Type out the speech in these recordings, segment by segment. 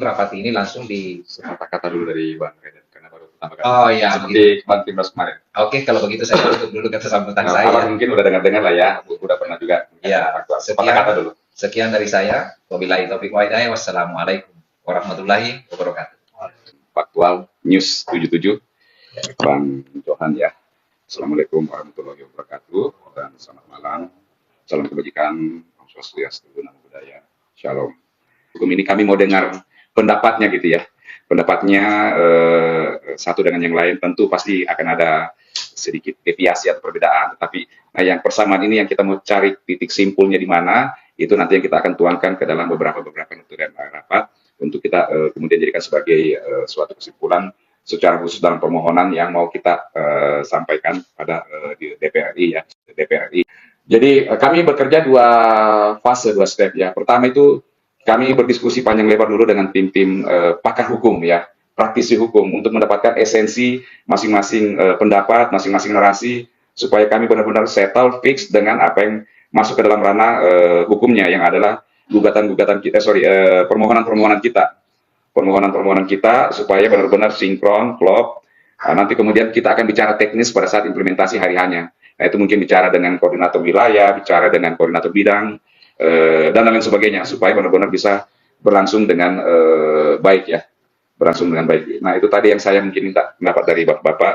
rapat ini langsung di. Kata-kata dulu dari Bang Reden karena baru pertama kali. Oh iya, Seperti Bang Timnas kemarin. Oke, kalau begitu saya tutup dulu kata sambutan Nah, saya. Abang mungkin udah dengar-dengar lah ya, udah pernah juga. Ya, Kata-kata dulu. sekian dari saya. Wabillahi taufiq wal hidayah. Wassalamualaikum warahmatullahi wabarakatuh. Faktual News 77, Bang Johan ya. Assalamualaikum warahmatullahi wabarakatuh dan selamat malam. Salam kebajikan, Om Swastiastu, Namo Buddhaya, Shalom. Hukum ini kami mau dengar pendapatnya gitu ya. Pendapatnya satu dengan yang lain tentu pasti akan ada sedikit deviasi atau perbedaan, tetapi yang persamaan ini yang kita mau cari titik simpulnya di mana, itu nanti yang kita akan tuangkan ke dalam beberapa nuturan rapat untuk kita kemudian jadikan sebagai suatu kesimpulan secara khusus dalam permohonan yang mau kita sampaikan pada di DPRI ya, DPRI. Jadi kami bekerja dua fase, dua step ya. Pertama itu kami berdiskusi panjang lebar dulu dengan tim-tim pakar hukum ya, praktisi hukum untuk mendapatkan esensi masing-masing pendapat, masing-masing narasi supaya kami benar-benar settle fix dengan apa yang masuk ke dalam ranah hukumnya yang adalah gugatan-gugatan kita, permohonan-permohonan kita supaya benar-benar sinkron, klop. Nanti kemudian kita akan bicara teknis pada saat implementasi hari-hanya. Nah, itu mungkin bicara dengan koordinator wilayah, bicara dengan koordinator bidang, dan lain sebagainya, supaya benar-benar bisa berlangsung dengan baik ya. Berlangsung dengan baik. Nah, itu tadi yang saya mungkin minta pendapat dari Bapak-Bapak.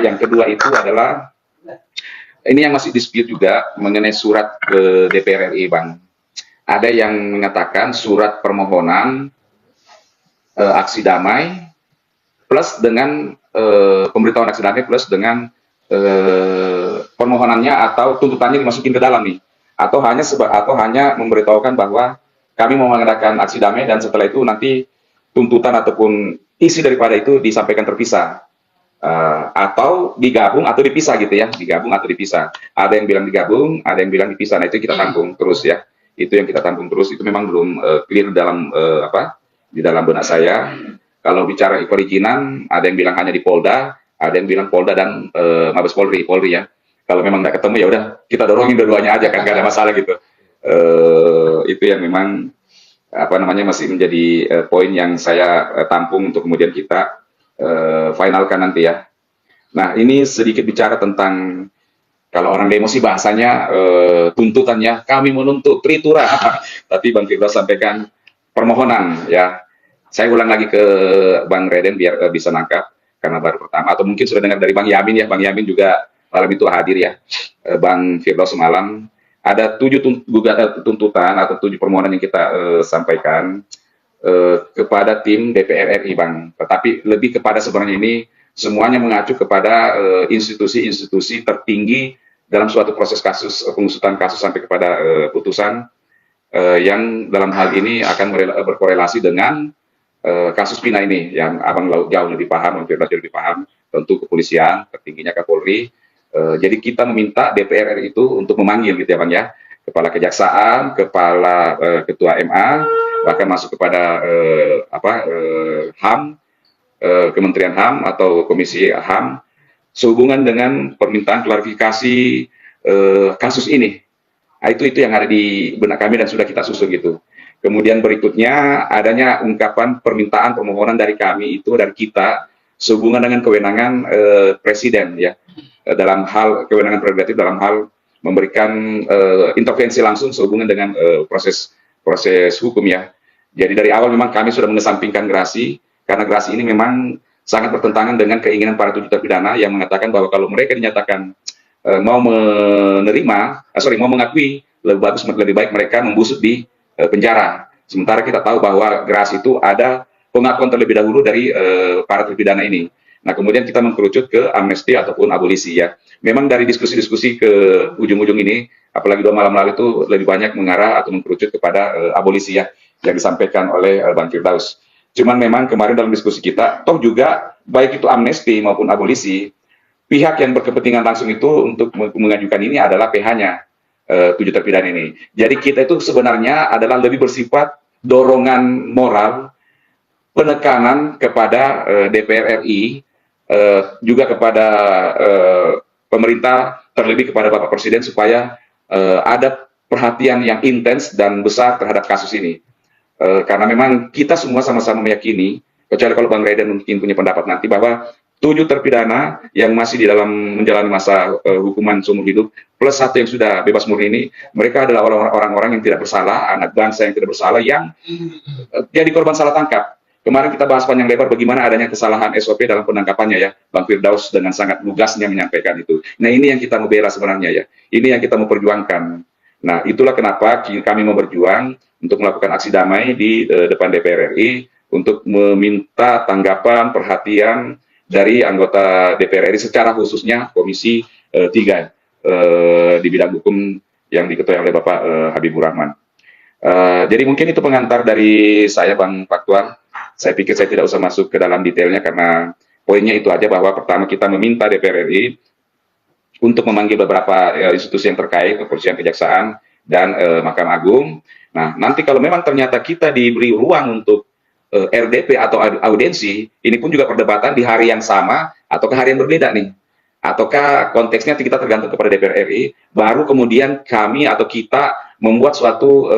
Yang kedua itu adalah, ini yang masih dispute juga, mengenai surat ke DPR RI, Bang. Ada yang mengatakan surat permohonan aksi damai plus dengan pemberitahuan aksi damai plus dengan permohonannya atau tuntutannya dimasukin ke dalam nih, atau hanya memberitahukan bahwa kami mau mengadakan aksi damai dan setelah itu nanti tuntutan ataupun isi daripada itu disampaikan terpisah, atau digabung atau dipisah gitu ya, digabung atau dipisah. Ada yang bilang digabung, ada yang bilang dipisah. Nah, itu kita tampung terus ya, itu yang kita tampung terus. Itu memang belum clear dalam di dalam benak saya. Kalau bicara perizinan, ada yang bilang hanya di Polda, ada yang bilang Polda dan Mabes Polri ya. Kalau memang nggak ketemu ya udah kita dorongin dua-duanya aja kan, nggak ada masalah gitu. Itu yang memang masih menjadi poin yang saya tampung untuk kemudian kita finalkan nanti ya. Nah, ini sedikit bicara tentang kalau orang demo sih bahasanya tuntutannya kami menuntut Tritura, tapi Bang Firdaus sampaikan permohonan ya. Saya ulang lagi ke Bang Reden biar bisa nangkap karena baru pertama, atau mungkin sudah dengar dari Bang Yamin ya. Bang Yamin juga malam itu hadir ya. Bang Firdaus semalam ada 7 tuntutan atau 7 permohonan yang kita sampaikan kepada tim DPR RI, Bang. Tetapi lebih kepada sebenarnya ini semuanya mengacu kepada institusi-institusi tertinggi dalam suatu proses kasus, pengusutan kasus sampai kepada putusan yang dalam hal ini akan berkorelasi dengan kasus Pina ini yang Abang jauh lebih paham, jauh lebih paham, tentu kepolisian, tertingginya Kapolri. Jadi kita meminta DPR RI itu untuk memanggil gitu ya Bang ya, Kepala Kejaksaan, Kepala Ketua MA, bahkan masuk kepada HAM, Kementerian HAM atau Komisi HAM, sehubungan dengan permintaan klarifikasi kasus ini. Nah, itu yang ada di benak kami dan sudah kita susun gitu. Kemudian berikutnya adanya ungkapan permintaan permohonan dari kami itu dari kita sehubungan dengan kewenangan presiden ya, dalam hal kewenangan prerogatif dalam hal memberikan intervensi langsung sehubungan dengan proses hukum ya. Jadi dari awal memang kami sudah mengesampingkan gerasi karena gerasi ini memang sangat bertentangan dengan keinginan para terpidana yang mengatakan bahwa kalau mereka dinyatakan mau mengakui, lebih baik mereka membusuk di penjara. Sementara kita tahu bahwa gerasi itu ada pengakuan terlebih dahulu dari para terpidana ini. Nah, kemudian kita mengkerucut ke amnesti ataupun abolisi ya. Memang dari diskusi-diskusi ke ujung-ujung ini, apalagi 2 malam lalu itu lebih banyak mengarah atau mengkerucut kepada abolisi ya, yang disampaikan oleh Bang Firdaus. Cuman memang kemarin dalam diskusi kita, toh juga baik itu amnesti maupun abolisi, pihak yang berkepentingan langsung itu untuk mengajukan ini adalah PH-nya. 7 terpidana ini. Jadi kita itu sebenarnya adalah lebih bersifat dorongan moral, penekanan kepada DPR RI, juga kepada pemerintah, terlebih kepada Bapak Presiden supaya ada perhatian yang intens dan besar terhadap kasus ini. karena memang kita semua sama-sama meyakini, kecuali kalau Bang Reden mungkin punya pendapat nanti, bahwa 7 terpidana yang masih di dalam menjalani masa hukuman seumur hidup plus 1 yang sudah bebas murni ini, mereka adalah orang-orang yang tidak bersalah, anak bangsa yang tidak bersalah, yang jadi korban salah tangkap. Kemarin kita bahas panjang lebar bagaimana adanya kesalahan SOP dalam penangkapannya ya, Bang Firdaus dengan sangat lugasnya menyampaikan itu. Nah, ini yang kita mau bela sebenarnya ya, ini yang kita mau perjuangkan. Nah, itulah kenapa kami mau berjuang untuk melakukan aksi damai di depan DPR RI untuk meminta tanggapan, perhatian dari anggota DPR RI secara khususnya Komisi 3 di bidang hukum yang diketuai oleh Bapak Habibur Rahman. Jadi mungkin itu pengantar dari saya, Bang Faktual. Saya pikir saya tidak usah masuk ke dalam detailnya karena poinnya itu aja, bahwa pertama kita meminta DPR RI untuk memanggil beberapa institusi yang terkait, kepolisian, kejaksaan, dan Mahkamah Agung. Nah, nanti kalau memang ternyata kita diberi ruang untuk RDP atau audiensi, ini pun juga perdebatan di hari yang sama ataukah hari yang berbeda nih. Ataukah konteksnya kita tergantung kepada DPR RI, baru kemudian kami atau kita membuat suatu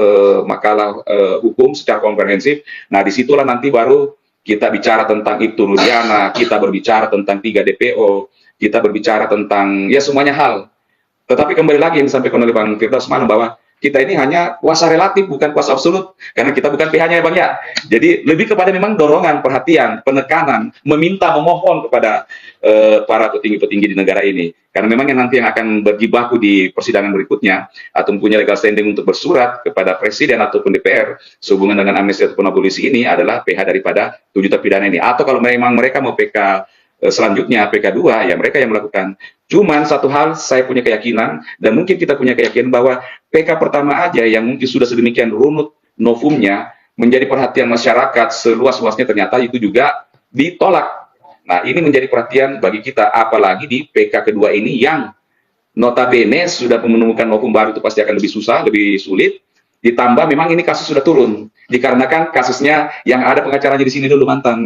makalah hukum secara komprehensif. Nah, disitulah nanti baru kita bicara tentang Ibtu Rudiana, kita berbicara tentang 3 DPO, kita berbicara tentang ya semuanya hal. Tetapi kembali lagi yang disampaikan oleh Bang Firdaus semalam, bahwa kita ini hanya kuasa relatif, bukan kuasa absolut, karena kita bukan PH-nya ya Bang ya. Jadi lebih kepada memang dorongan, perhatian, penekanan, meminta, memohon kepada para petinggi-petinggi di negara ini. Karena memang yang nanti yang akan berjibaku di persidangan berikutnya, atau punya legal standing untuk bersurat kepada Presiden ataupun DPR sehubungan dengan amnesti ataupun abolisi ini adalah PH daripada 7 terpidana ini. Atau kalau memang mereka mau PK selanjutnya, PK2, ya mereka yang melakukan. Cuman satu hal saya punya keyakinan, dan mungkin kita punya keyakinan, bahwa PK pertama aja yang mungkin sudah sedemikian runut novumnya menjadi perhatian masyarakat seluas-luasnya, ternyata itu juga ditolak. Nah, ini menjadi perhatian bagi kita, apalagi di PK kedua ini yang notabene sudah menemukan novum baru, itu pasti akan lebih susah, lebih sulit. Ditambah memang ini kasus sudah turun, dikarenakan kasusnya yang ada pengacaranya di sini dulu mantan.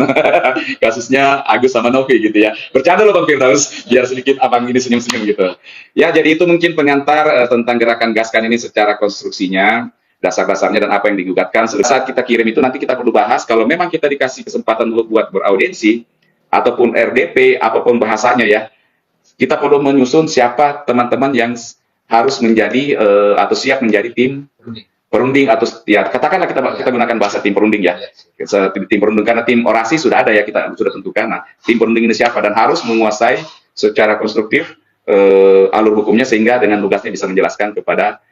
Kasusnya Agus sama Novi gitu ya. Bercanda loh Bang Firdaus, biar sedikit abang ini senyum-senyum gitu. Ya, jadi itu mungkin pengantar tentang gerakan Gaskan ini secara konstruksinya, dasar-dasarnya dan apa yang digugatkan. Saat kita kirim itu nanti kita perlu bahas, kalau memang kita dikasih kesempatan buat beraudiensi, ataupun RDP, apapun bahasanya ya, kita perlu menyusun siapa teman-teman yang harus menjadi atau siap menjadi tim perunding, atau ya katakanlah kita gunakan bahasa tim perunding ya. Tim perunding, karena tim orasi sudah ada ya, kita sudah tentukan. Nah, tim perunding ini siapa, dan harus menguasai secara konstruktif alur hukumnya, sehingga dengan lugasnya bisa menjelaskan kepada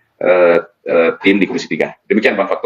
tim di Komisi 3. Demikian Bang Faktor.